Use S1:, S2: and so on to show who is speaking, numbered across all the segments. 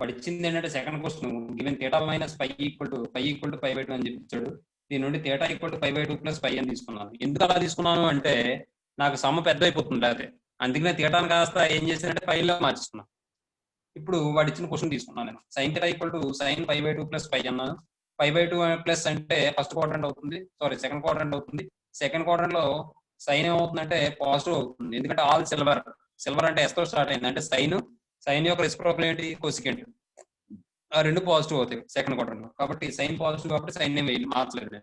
S1: వాడు ఇచ్చింది ఏంటంటే second question given theta minus pi equal to pi by 2 అని చెప్పించాడు. దీని నుండి theta equal to pi by 2 plus pi అని తీసుకున్నాను. ఎందుకు అలా తీసుకున్నాను అంటే నాకు సమ్మ పెద్ద అయిపోతుంది లేకపోతే, అందుకనే థీటాను కాస్త ఏం చేశానంటే పైలో మార్చుకున్నాను. ఇప్పుడు వాడు ఇచ్చిన క్వశ్చన్ తీసుకున్నాను నేను. Sine theta equal to sine pi by 2 plus pi అన్నాను. పై బై 2 ప్లస్ అంటే ఫస్ట్ క్వాడ్రంట్ అవుతుంది, సారీ సెకండ్ క్వాడ్రంట్ అవుతుంది. సెకండ్ క్వాడ్రంట్ లో సైన్ ఏమవుతుందంటే పాజిటివ్ అవుతుంది, ఎందుకంటే ఆల్ సిల్వర్ అంటే ఎస్ తో స్టార్ట్ అయింది, అంటే సైన్ యొక్క రెసిప్రోకల్ ఏంటి కోసికెంట్, ఆ రెండు పాజిటివ్ అవుతాయి సెకండ్ క్వాడ్రంట్ లో. కాబట్టి సైన్ పాజిటివ్ కాబట్టి సైన్ ఏం మార్చలేదు.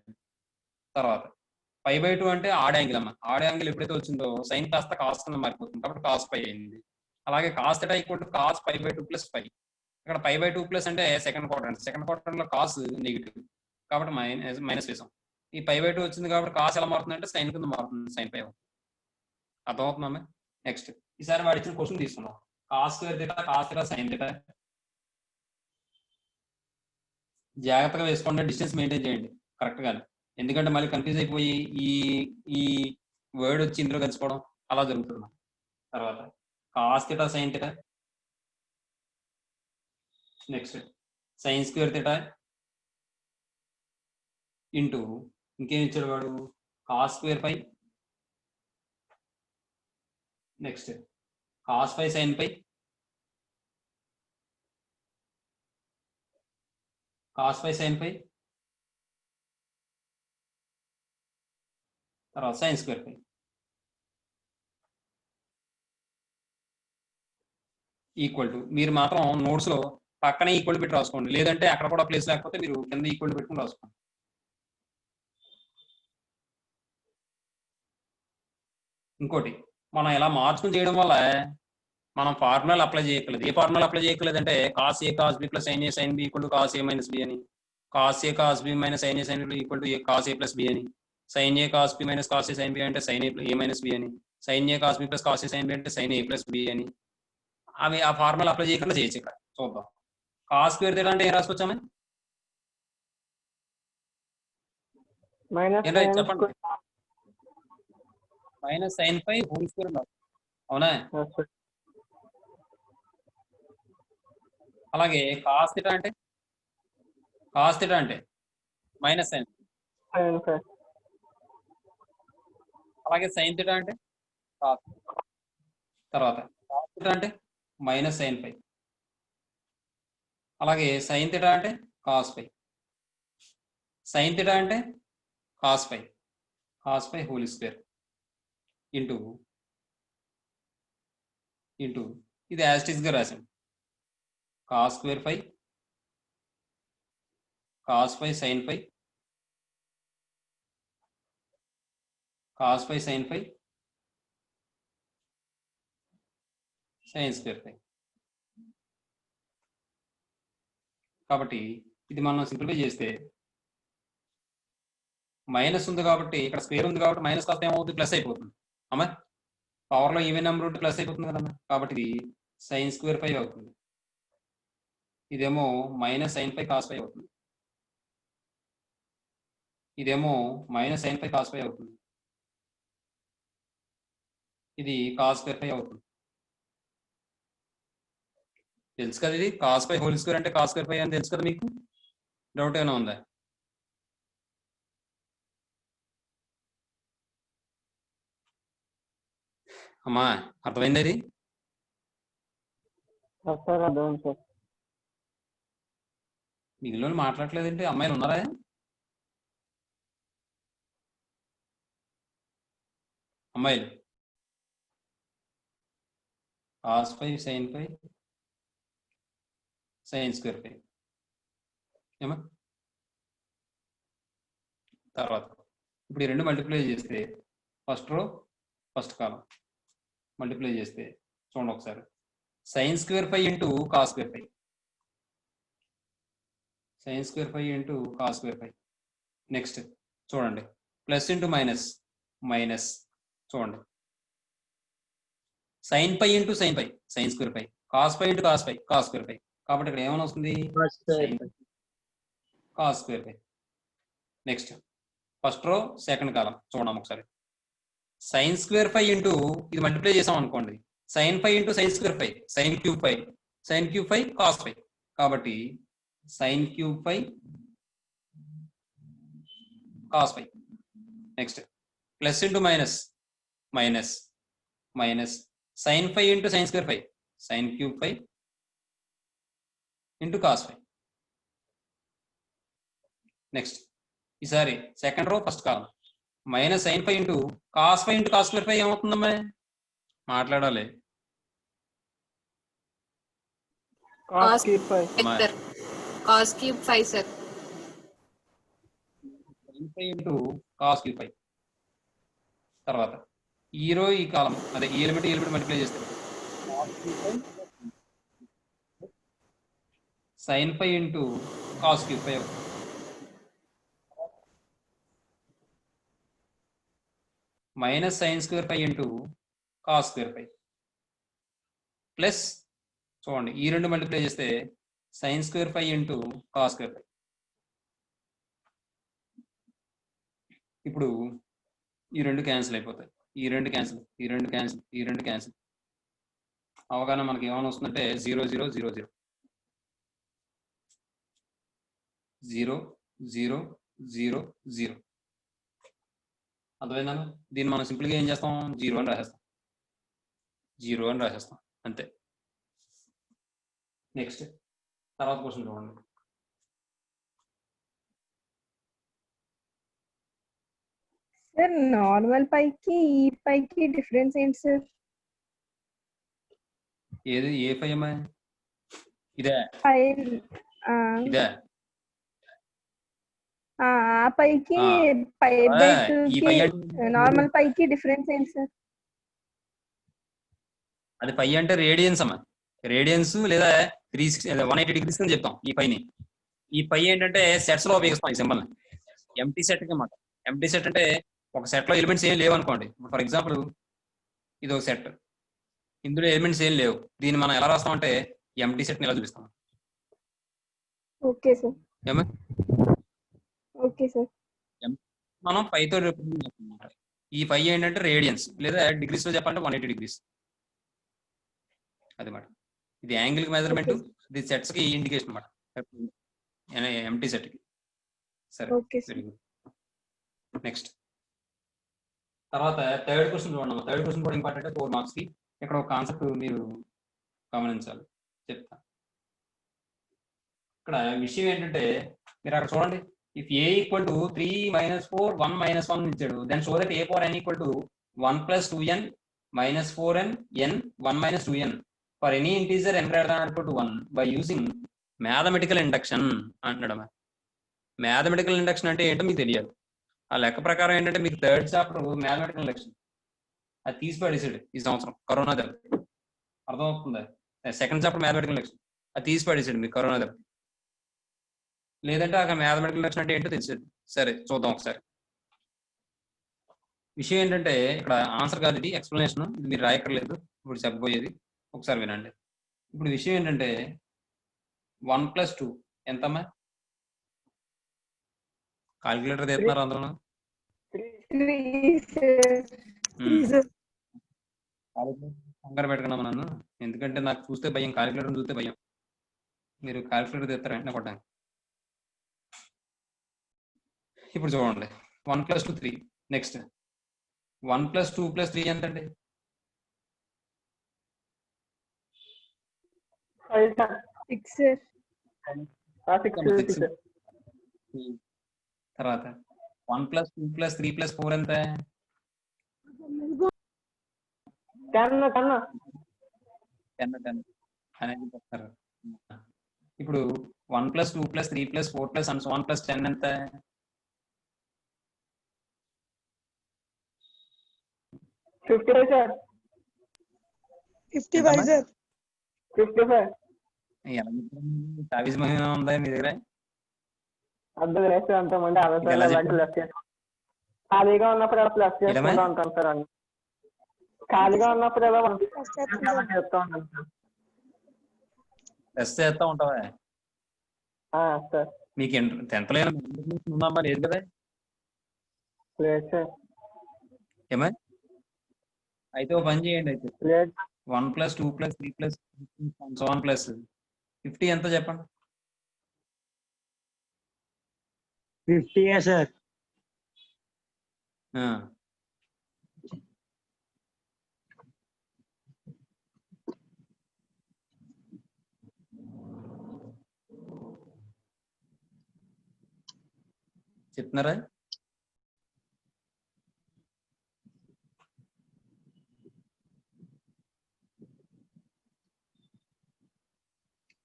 S1: తర్వాత పై బై 2 అంటే ఆడ్ యాంగిల్ అమ్మ, ఆడ్ యాంగిల్ ఎప్పుడైతే వచ్చిందో సైన్ కాస్త కాస్ కింద మారిపోతుంది, కాబట్టి కాస్ పై అయింది. అలాగే cos theta equal to cos pi by 2 plus pi. ఇక్కడ పై బై 2 ప్లస్ అంటే సెకండ్ క్వాడ్రంట్ లో కాస్ నెగిటివ్ కాబట్టి మైనస్ వేసాం. ఈ పై బై 2 వచ్చింది కాబట్టి కాస్ ఎలా మారుతుంది అంటే సైన్ కింద మారుతుంది, సైన్ పై. అర్థమవుతుందా? నెక్స్ట్ ఈసారి వాడు ఇచ్చిన క్వశ్చన్ తీసుకున్నాం. Cos square theta sine theta. జాగ్రత్తగా వేసుకోండి, డిస్టెన్స్ మెయింటైన్ చేయండి కరెక్ట్ గా, ఎందుకంటే మళ్ళీ కన్ఫ్యూజ్ అయిపోయి ఈ వర్డ్ వచ్చి ఇందులో కలిసిపోవడం అలా జరుగుతుంది. తర్వాత cos theta sine theta. Next sine square theta into ఇంకేం ఇచ్చాడు వాడు కాస్ స్క్వేర్ పై. Next cos pi sine pi, cos pi sine pi, తర్వాత sine square pi equal to. మీరు మాత్రం నోట్స్ లో పక్కనే ఈక్వల్ పెట్టి రాసుకోండి, లేదంటే అక్కడ కూడా ప్లేస్ లేకపోతే మీరు కింద ఈక్వల్ పెట్టుకుని రాసుకోండి. ఇంకోటి మనం ఇలా మార్చుకుని చేయడం వల్ల మనం ఫార్ములాలు అప్లై చేయట్లేదు. ఏ ఫార్ములా అప్లై చేయట్లేదు అంటే cos A cos B plus sine A sine B equal to cos A minus B అని, cos A cos B minus sine A sine B equal to cos A plus B అని, sine A cos B minus cos A sine B అంటే sine A minus B అని, sine A cos B plus cos A sine B అంటే sine A plus B అని. అవి ఆ formula apply చేయకుండా చేయొచ్చు. ఇక్కడ చూద్దాం. కాస్ స్క్వేర్ థీటా అంటే ఏం రాసుకోవచ్చామా? చెప్పండి. Minus sine pi whole square, అవునా? అలాగే కాస్ థీటా అంటే మైనస్ సైన్. అలాగే సైన్ థీటా అంటే కాస్. తర్వాత కాస్ థీటా అంటే మైనస్ సైన్ పై. అలాగే సైన్ థీటా అంటే కాస్ పై. సైన్ థీటా అంటే cos pi whole square into ఇది యాజ్ ఇట్ ఈస్ గా రాసాం. Cos square phi, cos pi sine pi, cos pi sine phi, sine square phi. కాబట్టి ఇది మనం simplify చేస్తే మైనస్ ఉంది కాబట్టి ఇక్కడ స్క్వేర్ ఉంది కాబట్టి మైనస్ కాస్త ఏమవుతుంది ప్లస్ అయిపోతుంది అమ్మా. పవర్ లో ఈవెన్ నెంబర్ ఉంటే ప్లస్ అయిపోతుంది కదమ్మా, కాబట్టి ఇది సైన్ స్క్వేర్ పై అవుతుంది. ఇదేమో మైనస్ సైన్ పై కాస్ పై అవుతుంది. ఇదేమో మైనస్ సైన్ పై కాస్ పై అవుతుంది. ఇది కాస్ స్క్వేర్ పై అవుతుంది. తెలుసు కదా, ఇది కాస్ పై హోల్ స్క్వేర్ అంటే కాస్ స్క్వేర్ పై అని తెలుసు కదా మీకు. డౌట్ ఏమైనా ఉందా? అమ్మా అర్థమైంది అది? మిగిలిన మాట్లాడలేదంటే అమ్మాయిలు ఉన్నారా? అమ్మాయిలు cos pi sine phi sine square పై ఏమా. తర్వాత ఇప్పుడు ఈ రెండు మల్టిప్లై చేస్తే ఫస్ట్ రో ఫస్ట్ కాలం మల్టిప్లై చేస్తే చూడండి ఒకసారి. Sine square phi into cos square phi, sine square phi into cos square పై. నెక్స్ట్ చూడండి ప్లస్ ఇంటూ మైనస్, చూడండి sine phi into sine phi sine square phi, cos phi into cos phi cos square phi. కాబట్టి ఇక్కడ ఏమైనా వస్తుంది cos square పై. Next first row second column చూడండి ఒకసారి. Sine square phi into ఇది multiply చేసాం అనుకోండి, sine phi into sine square phi sine cube పై cos phi. కాబట్టి sin cube phi cos phi. Next plus into minus minus minus sin phi into sin square phi, sin cube phi into cos phi. Next ఈసారి second row first column minus sin phi into cos phi into cos square phi ఏమవుతుందమ్మా? మాట్లాడాలి.
S2: cos cube phi
S3: sir. cos cube phi sir.
S1: sin phi into cos cube phi. తర్వాత ఈ రో ఈ కాలం అదే ఈ element multiply చేస్తే sin phi into cos cube phi minus sin square phi into cos square phi plus చూడండి ఈ రెండు మల్టిప్లై చేస్తే sin square phi into cos square phi. ఇప్పుడు ఈ రెండు క్యాన్సిల్ అయిపోతాయి, ఈ రెండు క్యాన్సిల్, ఈ రెండు క్యాన్సిల్, ఈ రెండు క్యాన్సిల్ అవగానే మనకి ఏమైనా వస్తుందంటే 0 0 0 0 0 0 0 0. అర్థమైందా? దీన్ని మనం సింపుల్గా ఏం చేస్తాం, 0 అని రాసేస్తాం, 0 అని రాసేస్తాం అంతే. నెక్స్ట్ తర్వాత క్వశ్చన్ చూడండి.
S2: సార్ నార్మల్ పైకి ఈ పైకి డిఫరెన్స్ ఏంటి సార్?
S1: ఏది ఏ పై అమ్మా? ఇదే
S2: పై
S1: ఇదే
S2: ఆ పైకి పై బై 2 కి నార్మల్ పైకి డిఫరెన్స్ ఏంటి సార్?
S1: అది పై అంటే రేడియన్స్ అమ్మా, రేడియన్స్ లేదా 180 డిగ్రీస్ అని చెప్తాం ఈ పైని. ఈ పై ఏంటంటే సెట్స్ లో ఉపయోగిస్తాం ఈ సింబల్. ఎంటీ సెట్ అన్నమాట. ఎంటీ సెట్ అంటే ఒక సెట్ లో ఎలిమెంట్స్ ఏం లేవు అనుకోండి. ఫర్ ఎగ్జాంపుల్ ఇది ఒక సెట్, ఇందులో ఎలిమెంట్స్ ఏం లేవు, దీన్ని మనం ఎలా రాస్తాం అంటే ఎంటీ సెట్ ని ఎలా చూపిస్తాం.
S2: Okay sir.
S1: ఏమా
S2: ఓకే సార్.
S1: మనం పైతో రిప్రజెంట్ చేస్తాం. ఈ పై ఏంటంటే రేడియన్స్ లేదా డిగ్రీస్ లో చెప్పాలంటే 180 డిగ్రీస్ అది మాట. ఇది యాంగిల్ కి మెజర్మెంట్, ఇది సెట్స్ కి ఇండికేషన్ అన్నమాట, ఎంటీ సెట్ కి. సరే, వెరీ గుడ్. నెక్స్ట్ తర్వాత థర్డ్ క్వశ్చన్ చూడండి. థర్డ్ క్వశ్చన్ కూడా ఇంపార్టెంట్, 4 మార్క్స్ కి. ఇక్కడ ఒక కాన్సెప్ట్ మీరు గమనించాలి, చెప్తా. ఇక్కడ విషయం ఏంటంటే మీరు అక్కడ చూడండి, ఇఫ్ ఏ ఈక్వల్ టు 3 - 4 1 - 1 ఇచ్చాడు, then show that a power n equal to 1 + 2n - 4n n 1 - 2n for any integer n greater than or equal to 1 by using mathematical induction అంటాడు. మ్యాథమెటికల్ ఇండక్షన్ అంటే ఏంటో మీకు తెలియాలి. ఆ లెక్క ప్రకారం ఏంటంటే మీకు థర్డ్ చాప్టర్ మ్యాథమెటికల్ ఇండక్షన్ అది తీసి పడేసాడు ఈ సంవత్సరం కరోనా దెబ్బ. అర్థమవుతుందా? సెకండ్ చాప్టర్ మ్యాథమెటికల్ ఇండక్షన్ అది తీసి పడేసాడు మీకు కరోనా దెబ్బ. లేదంటే అక్కడ మ్యాథమెటికల్ ఇండక్షన్ అంటే ఏంటో తెలిసేది. సరే చూద్దాం ఒకసారి. విషయం ఏంటంటే ఇక్కడ ఆన్సర్ కాదు, ఇది ఎక్స్ప్లెనేషన్, ఇది మీరు రాయక్కర్లేదు, ఇప్పుడు చెప్పబోయేది ఒకసారి వినండి. ఇప్పుడు విషయం ఏంటంటే 1 + 2 ఎంతమ్మా? కాల్కులేటర్ తీస్తున్నారు అందరూ? కంగారు పెట్టకుండా నన్ను, ఎందుకంటే నాకు చూస్తే భయం, కాల్కులేటర్ చూస్తే భయం. మీరు కాల్కులేటర్ తీస్తారు వెంటనే కొట్టండి. ఇప్పుడు చూడండి, 1 + 2 3. నెక్స్ట్ 1 + 2 + 3 ఎంతండి?
S2: 6.
S1: తర్వాత 1 + 2 + 3 + 4 ఎంత? 10 అనేది చెప్తారు. ఇప్పుడు 1 + 2 + 3 + 4 + and so on + 10 ఎంత?
S2: 55 సార్.
S4: 55 సార్.
S2: 55.
S1: తావిజ్ మహిమ ఉందా మీ దగ్గర?
S2: అర్థం లేదు అంతమంది ఖాళీగా ఉన్నప్పుడు ఎలా ప్లస్ చేసుకుంటూ ఉంటాం సార్. అన్ని ఖాళీగా ఉన్నప్పుడు ఎలా చెప్తా ఉంటాం సార్.
S1: ప్లస్ చేస్తా ఉంటావా
S2: సార్?
S1: మీకు 10th లో ఉందమ్మా? లేదు కదా?
S2: లేదు సార్.
S1: ఏమై అయితే ఓ పని చేయండి, అయితే 1 + 2 + 3 + so on + 50 ఎంత చెప్పండి?
S4: 50 సార్.
S1: చెప్తున్నారా?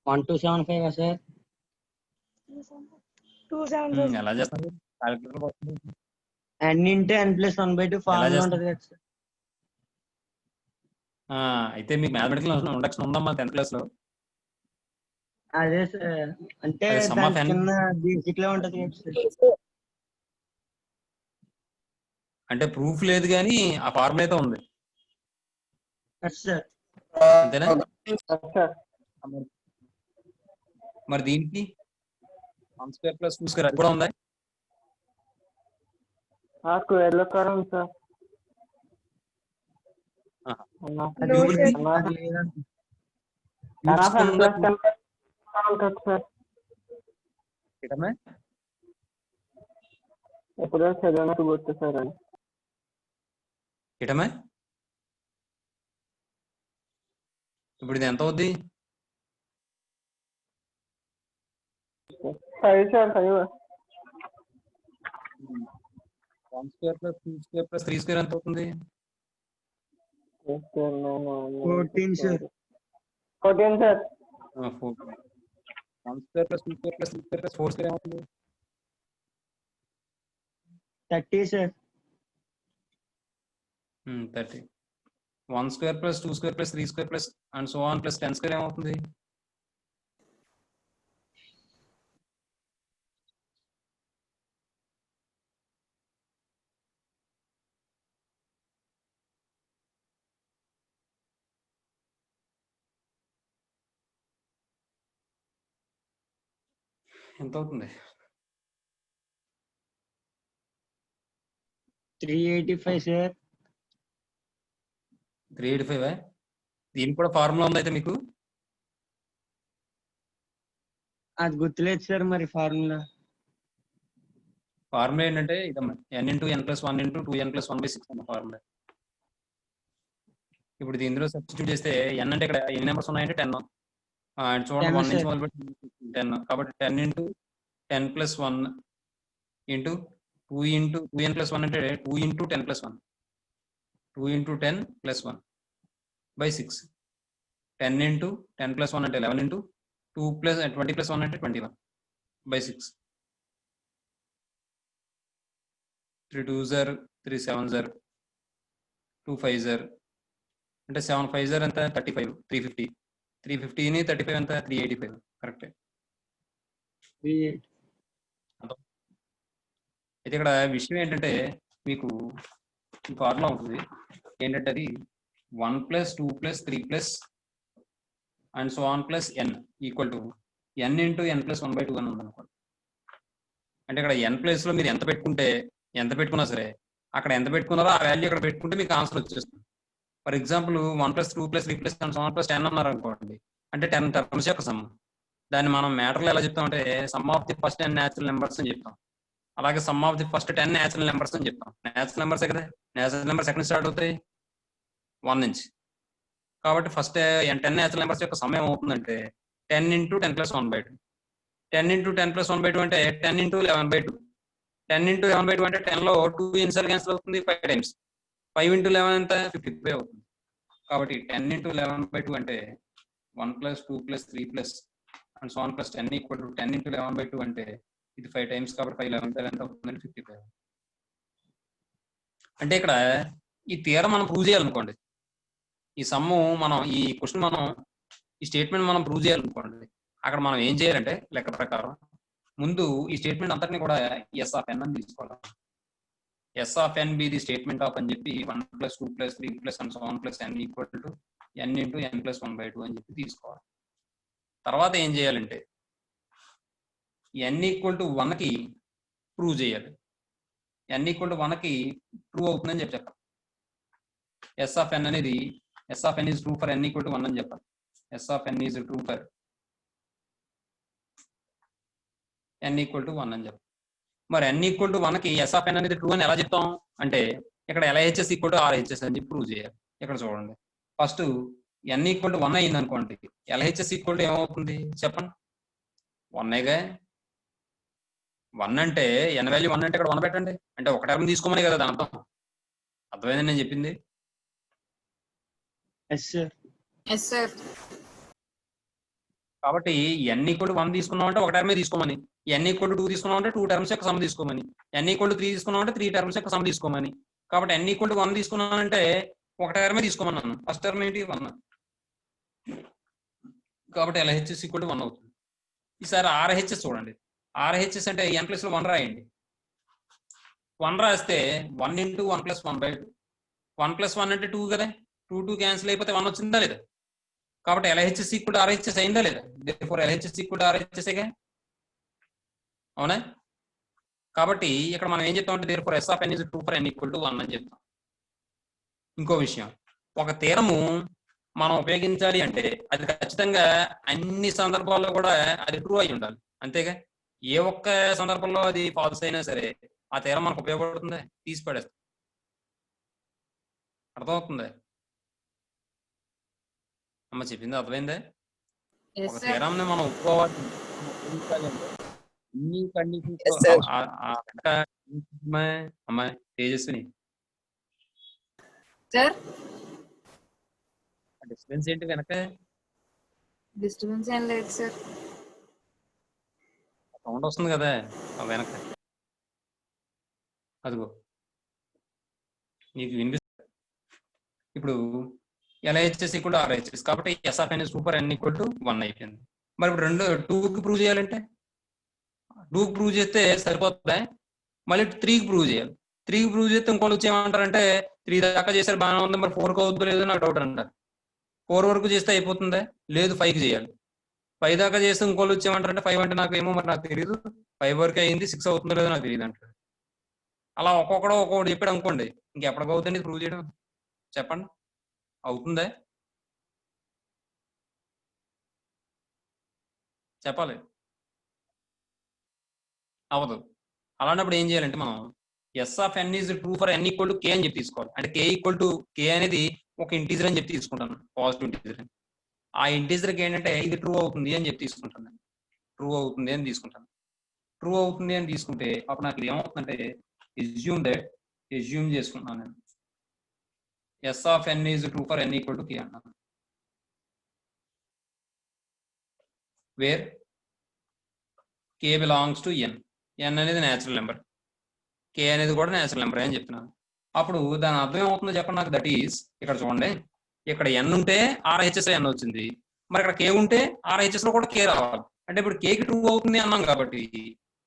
S4: One 275 sir.
S1: ఎలా చేస్తారు? Calculator వస్తుంది.
S4: n into n plus 1/2 formula ఉంటుంది కదా సార్.
S1: అయితే మీకు మ్యాథమెటికల్ ఇండక్షన్ ఉందమ్మా 10th క్లాస్ లో?
S4: అదే సార్, అంటే
S1: అదే sum of
S4: దాని
S1: n.
S4: కింద బేసిక్ లో ఉంటది కదా సార్.
S1: అంటే ప్రూఫ్ లేదు కానీ ఆ ఫార్ములా అయితే ఉంది
S4: సార్.
S1: అంతేనా?
S2: సార్
S1: మరి దీనికి 1 స్క్వేర్ ప్లస్ 2 స్క్వేర్ అది కూడా ఉందా?
S2: స్క్వేర్ లో కూడా ఉంది సార్.
S4: అది
S1: ఇప్పుడు
S4: అది
S2: ఉంటుంది సార్.
S1: ఏంటమ్మా?
S2: ఎప్పుడో చదివినట్టు గుర్తు సార్ అది.
S1: ఏంటమ్మా? ఇప్పుడు ఇది ఎంత అవుద్ది?
S2: 5 sir 5.
S1: 1 square plus 2 square plus 3 square ఎంత అవుతుంది?
S4: 14 sir.
S2: 14 sir.
S1: 1 square plus 2 square plus 3 square plus 4 square ఏమవుతుంది?
S4: 30 sir.
S1: 30. 1 square plus 2 square plus 3 square plus and so on plus 10 square ఏమవుతుంది? ఎంత అవుతుంది?
S4: 385 సార్.
S1: 385. దీనికి కూడా ఫార్ములా ఉంది అయితే మీకు?
S4: అది గుర్తులేదు సార్ మరి ఫార్ములా.
S1: ఫార్ములా ఏంటంటే ఇదమ్మా, n into n plus 1 into 2n plus 1/6 అన్న ఫార్ములా. ఇప్పుడు ఇందులో సబ్స్టిట్యూట్ చేస్తే n అంటే ఇక్కడ ఎన్ని నెంబర్స్ ఉన్నాయంటే 10. చూడండి 1 నుంచి మొదలుపెట్టి 10. కాబట్టి 10 into 10 plus 1 into 2 into 2n plus 1 అంటే 2 into 10 plus 1. 2 into 10 plus 1 by 6. 10 into 10 plus 1 అంటే 11 ఇంటూ 2 ప్లస్ 20 ప్లస్ 1 అంటే 21 బై 6. 3 2 0 3 7 0 2 5 0 అంటే 7 5 0 ఎంత 35. 350. 350ని 35 ఎంత 385. కరెక్టే. అయితే ఇక్కడ విషయం ఏంటంటే మీకు ఫార్ములా ఉంటుంది ఏంటంటే అది 1 plus 2 plus 3 plus and so on plus n equal to n into n plus 1/2 అని ఉందనుకోండి. అంటే ఇక్కడ n ప్లేస్ లో మీరు ఎంత పెట్టుకున్నా సరే అక్కడ ఎంత పెట్టుకున్నారో ఆ వాల్యూ ఇక్కడ పెట్టుకుంటే మీకు ఆన్సర్ వచ్చేస్తుంది. For example 1 plus 2 plus 3 plus and so on plus 10 అన్నారు అనుకోండి, అంటే 10 టర్మ్స్ యొక్క సమ్. దాన్ని మనం మ్యాటర్లో ఎలా చెప్తామంటే sum of the first 10 natural numbers అని చెప్తాం. అలాగే sum of the first 10 natural numbers అని చెప్తాం. న్యాచురల్ నెంబర్స్ కదా, న్యాచురల్ నెంబర్స్ ఎక్కడ స్టార్ట్ అవుతాయి? 1 నుంచి. కాబట్టి ఫస్ట్ 10 న్యాచురల్ నెంబర్స్ యొక్క సమ్ ఏమవుతుందంటే 10 ఇంటూ 10 ప్లస్ 1/2. 10 ఇంటూ 10 ప్లస్ 1/2 అంటే 10 ఇంటూ 11/2. 10 ఇంటూ 11/2 అంటే 10లో 2 ఎన్నిసార్లు క్యాన్సిల్ అవుతుంది? 5 టైమ్స్. 5 ఇంటూ 11 ఎంత? 55 అవుతుంది. కాబట్టి 10 ఇంటూ 11/2 అంటే 1 plus 2 plus 3 plus and so on plus 10 equal to 10 into 11/2 అంటే ఇది 5 టైమ్స్. కాబట్టి 5 11 ఎంత అవుతుందంటే 55. అంటే ఇక్కడ ఈ థియరం మనం ప్రూవ్ చేయాలనుకోండి, ఈ సమ్ము మనం ఈ క్వశ్చన్ మనం ఈ స్టేట్మెంట్ మనం ప్రూవ్ చేయాలనుకోండి, అక్కడ మనం ఏం చేయాలంటే లెక్క ప్రకారం ముందు ఈ స్టేట్మెంట్ అంతటిని కూడా ఎస్ ఆఫ్ ఎన్ అని తీసుకోవాలి. S of n be the statement of అని చెప్పి 1 plus 2 plus 3 plus and so on plus n equal to n into n plus 1/2 అని చెప్పి తీసుకోవాలి. తర్వాత ఏం చేయాలంటే n ఈక్వల్ టు 1కి ప్రూవ్ చేయాలి. n ఈక్వల్ టు 1కి ప్రూవ్ అవుతుందని చెప్పాలి. ఎస్ ఆఫ్ ఎన్ అనేది S of n is true for n equal to 1 అని చెప్పాలి. S of n is true for n equal to 1 అని చెప్తాం. మరి n ఈక్వల్ టు 1కి ఎస్ ఆఫ్ n అనేది ట్రూ అని ఎలా చెప్తాం అంటే ఇక్కడ LHS ఈక్వల్ టు RHS అని చెప్పి ప్రూవ్ చేయాలి. ఇక్కడ చూడండి, ఫస్ట్ n ఈక్వల్ టు 1 అయింది అనుకోండి, LHS ఈక్వల్ టు ఏమవుతుంది చెప్పండి? 1గా 1 అంటే n వాల్యూ 1 అంటే ఇక్కడ 1 పెట్టండి, అంటే ఒక టర్మ్ తీసుకోమని కదా దాని అర్థం. అర్థమైందని నేను చెప్పింది?
S4: Yes sir.
S3: Yes sir.
S1: కాబట్టి n ఈక్వల్ టు 1 తీసుకున్నాం అంటే ఒక టర్మే తీసుకోమని, n ఈక్వల్ టు 2 తీసుకున్నాం అంటే 2 టర్మ్స్ యొక్క సమ్ తీసుకోమని, n ఈక్వల్ టు 3 తీసుకున్నాం అంటే 3 టర్మ్స్ యొక్క సమ్ తీసుకోమని. కాబట్టి n ఈక్వల్ టు 1 తీసుకున్నానంటే ఒక టర్మే తీసుకోమన్నాను. ఫస్ట్ టర్మ్ ఏంటి? 1. కాబట్టి LHS ఈక్వల్ టు 1 అవుతుంది. ఈసారి RHS చూడండి. RHS అంటే n ప్లస్ 1 రాయండి. 1 రాస్తే 1 ఇంటూ 1 ప్లస్ 1/2. 1 ప్లస్ 1 అంటే 2 కదా, 2 క్యాన్సిల్ అయిపోతే 1 వచ్చిందా లేదా? కాబట్టి LHS ఈక్వల్ టు RHS అయిందా లేదా? therefore LHS equal to RHS గా, అవునా? కాబట్టి ఇక్కడ మనం ఏం చెప్తాం అంటే therefore S of n is true for n equal to 1 అని చెప్తాం. ఇంకో విషయం, ఒక థీరము మనం ఉపయోగించాలి అంటే అది ఖచ్చితంగా అన్ని సందర్భాల్లో కూడా అది ట్రూ అయి ఉండాలి, అంతేగా? ఏ ఒక్క సందర్భంలో అది ఫాల్స్ అయినా సరే ఆ థీరం మనకు ఉపయోగపడుతుంది, తీసి పడేస్తాం. అర్థమవుతుంది అమ్మ చెప్పింది? అర్థమైందే? ఒక థీరంని మనం ఒప్పుకోవాలి అన్ని కండిషన్స్. అమ్మాయి తేజస్విని,
S3: సార్
S1: డిస్టెన్స్ ఏంటి వెనక?
S3: డిస్టర్బెన్స్ ఏం లేదు సార్.
S1: సౌండ్ వస్తుంది కదా వెనక, అదిగో నీకు వినిపిస్తుంది. ఇప్పుడు LHS ఈక్వల్ టు RHS కాబట్టి S of n is true for n equal to 1 అయిపోయింది. మరి ఇప్పుడు 2కి ప్రూవ్ చేయాలంటే 2కి ప్రూవ్ చేస్తే సరిపోతుందా? మళ్ళీ 3కి ప్రూవ్ చేయాలి. 3కి ప్రూవ్ చేస్తే ఇంకోళ్ళు వచ్చి ఏమంటారంటే 3 దాకా చేశారు బాగానే ఉంది, మరి 4కి అవుతుందో లేదో నాకు డౌట్ అంటారు. 4 వరకు చేస్తే అయిపోతుందా? లేదు, 5కి చేయాలి. 5 దాకా చేస్తే ఇంకోళ్ళు వచ్చి ఏమంటారంటే 5 అంటే నాకు ఏమో మరి నాకు తెలియదు, 5 వరకు అయింది, 6 అవుతుందో లేదో నాకు తెలియదు అంటారు. అలా ఒక్కొక్కడు ఒక్కొక్కటి చెప్పాడు అనుకోండి, ఇంకెప్పటికి అవుతుంది ప్రూవ్ చేయడం చెప్పండి? అవుతుందా? చెప్పాలి. అవదు. అలాంటప్పుడు ఏం చేయాలంటే మనం S of n is true for n equal to k అని చెప్పి తీసుకోవాలి. అంటే k ఈక్వల్ టు k అనేది ఒక ఇంటీజర్ అని చెప్పి తీసుకుంటాను, పాజిటివ్ ఇంటీజర్ అని. ఆ ఇంటీజర్కి ఏంటంటే ఇది ట్రూ అవుతుంది అని చెప్పి తీసుకుంటాను, ట్రూ అవుతుంది అని తీసుకుంటాను. ట్రూ అవుతుంది అని తీసుకుంటే అప్పుడు నాకు ఏమవుతుందంటే ఎస్యూమ్ చేసుకుంటున్నాను నేను S of n is true for n equal to k అన్నాను. Where k belongs to n. n అనేది న్యాచురల్ నెంబర్, k అనేది కూడా న్యాచురల్ నెంబర్ అని చెప్తున్నాను. అప్పుడు దాని అర్థం ఏమవుతుందో చెప్పండి నాకు? దట్ ఈస్, ఇక్కడ చూడండి, ఇక్కడ n ఉంటే RHS n వచ్చింది, మరి ఇక్కడ k ఉంటే RHS లో కూడా k రావాలి. అంటే ఇప్పుడు k కి ట్రూ అవుతుంది అన్నాం కాబట్టి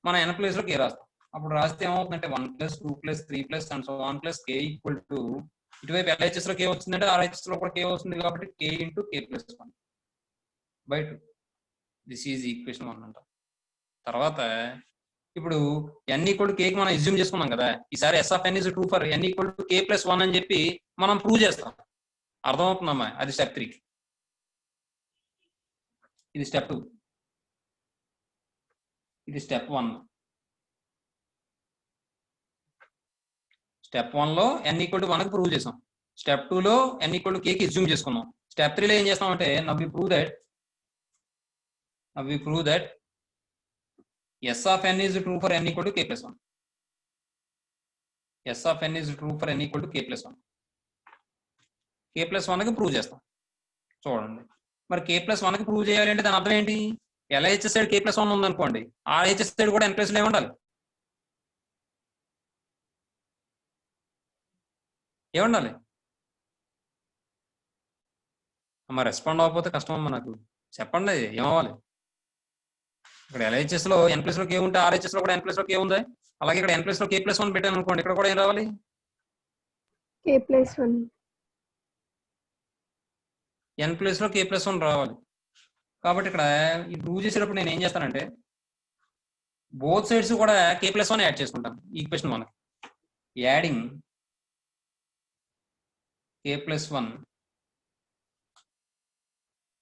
S1: మనం n ప్లేస్ లో k రాస్తాం. అప్పుడు రాస్తే ఏమవుతుందంటే 1 + 2 + 3 + and so on + k equal to, ఇటువైపు LHS లో k వచ్చిందంటే RHS లో కూడా k వస్తుంది కాబట్టి k into k + 1 by 2. This is equation 1 అంట. తర్వాత ఇప్పుడు n ఈక్వల్ టు k కి మనం అస్యూమ్ చేసుకున్నాం కదా, ఈసారి S of n is true for n equal to k + 1 అని చెప్పి మనం ప్రూవ్ చేస్తాం. అర్థమవుతుందమ్మా? అది స్టెప్ 3. ఇది స్టెప్ 2, ఇది స్టెప్ 1. స్టెప్ 1లో n ఈక్వల్ టు 1కి ప్రూవ్ చేసాం. స్టెప్ 2లో n ఈక్వల్ టు k కి అస్యూమ్ చేసుకున్నాం. స్టెప్ 3లో ఏం చేస్తామంటే now we prove that S of n is true for n equal to k + 1. S of n is true for n equal to k + 1. k + 1కి prove చేస్తాం. చూడండి, మరి k + 1కి ప్రూవ్ చేయాలి అంటే దాని అర్థం ఏంటి? LHS సైడ్ k + 1 ఉందనుకోండి, RHS సైడ్ కూడా n ప్లస్ లో ఏముండాలి? ఏముండాలి అమ్మ? రెస్పాండ్ అవ్వకపోతే కష్టం అమ్మా నాకు, చెప్పండి ఏమవ్వాలి? ఇక్కడ LHS లో n ప్లస్ లో k ఉంటే RHS లో కూడా n ప్లస్ లో k ఉంది. అలాగే ఇక్కడ n ప్లస్ లో k + 1 పెట్టాను అనుకోండి, ఇక్కడ కూడా ఏం రావాలి?
S5: k + 1.
S1: n ప్లస్ లో k + 1 రావాలి. కాబట్టి ఇక్కడ ఈ ప్రూవ్ చేసేటప్పుడు నేను ఏం చేస్తానంటే బోత్ సైడ్స్ కూడా k + 1 యాడ్ చేసుకుంటాను equation 1. Adding k + 1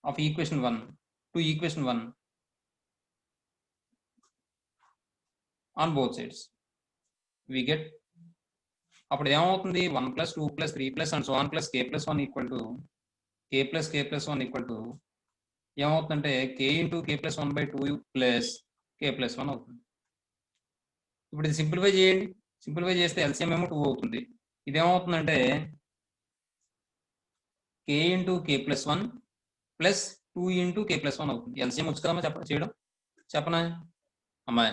S1: of equation 1 to equation 1 on both sides we get అప్పుడు ఏమవుతుంది 1 + 2 + 3 + and so on plus k + 1 equal to k + k + 1 equal to ఏమవుతుందంటే k × k + 1/2 ప్లస్ k + 1 అవుతుంది. ఇప్పుడు ఇది simplify చేయండి. Simplify చేస్తే LCM ఏమో 2 అవుతుంది. ఇదేమవుతుందంటే k × k + 1 ప్లస్ 2 × k + 1 అవుతుంది. ఎల్సిఎం వచ్చు కదమ్మా చేయడం చెప్పనా అమ్మాయి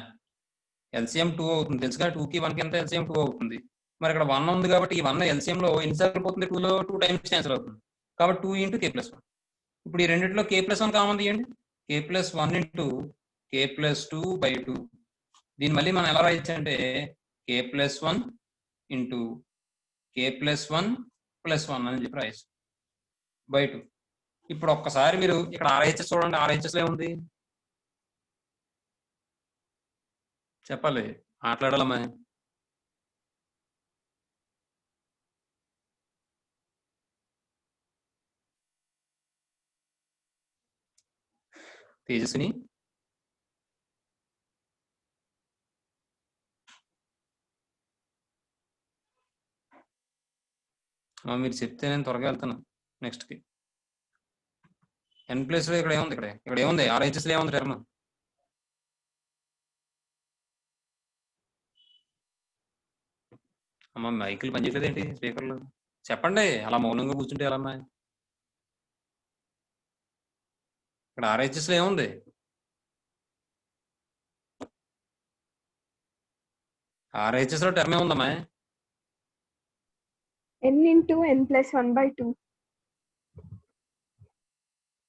S1: ఎల్సిఎం 2 అవుతుంది తెలుసుగా 2కి 1కి ఎంత ఎల్సిఎం 2 అవుతుంది. మరి ఇక్కడ 1 ఉంది కాబట్టి ఈ 1 ఎల్సిఎం లో ఎన్నిసార్లు పోతుంది 2లో 2 టైమ్స్ క్యాన్సిల్ అవుతుంది కాబట్టి 2 × k + 1. ఇప్పుడు ఈ రెండిట్లో k + 1 కామన్ తీయండి k + 1 × k + 2/2. దీన్ని మళ్ళీ మనం ఎలా రాయొచ్చు అంటే k + 1 × k + 1 + 1 అని చెప్పి రాయొచ్చు /2. ఇప్పుడు ఒక్కసారి మీరు ఇక్కడ RHS చూడండి RHS లో ఏముంది చెప్పాలి మాట్లాడాలమ్మా. తేజస్విని మీరు చెప్తే నేను త్వరగా వెళ్తాను నెక్స్ట్కి. n ప్లేస్ లో ఇక్కడ ఏముంది ఇక్కడ ఏముంది RHS లో ఏముంది టర్మ్ అమ్మ మైకులు పనిచేయలేదు ఏంటి స్పీకర్లు చెప్పండి అలా మౌనంగా కూర్చుంటే ఎలా అమ్మా. ఇక్కడ RHS లో ఏముంది RHS లో టర్మ్ ఏముందమ్మా
S5: n into n plus 1/2.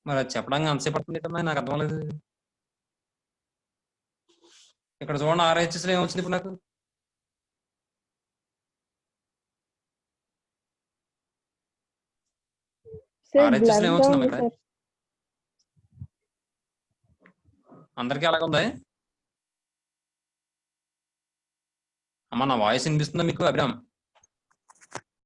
S1: మరి అది చెప్పడానికి అంతసేపు పడుతుంది కమ్మా నాకు అర్థం లేదు. ఇక్కడ చూడండి RHS లో ఏమొచ్చింది ఇప్పుడు నాకు
S5: Sir,
S1: RHS లో
S5: blur గా
S1: ఏమొచ్చిందమ్మా
S5: ఉంది
S1: ఇక్కడ
S5: sir.
S1: అందరికీ అలాగ ఉందా అమ్మ నా వాయిస్ వినిపిస్తుందా మీకు అభిరామ్?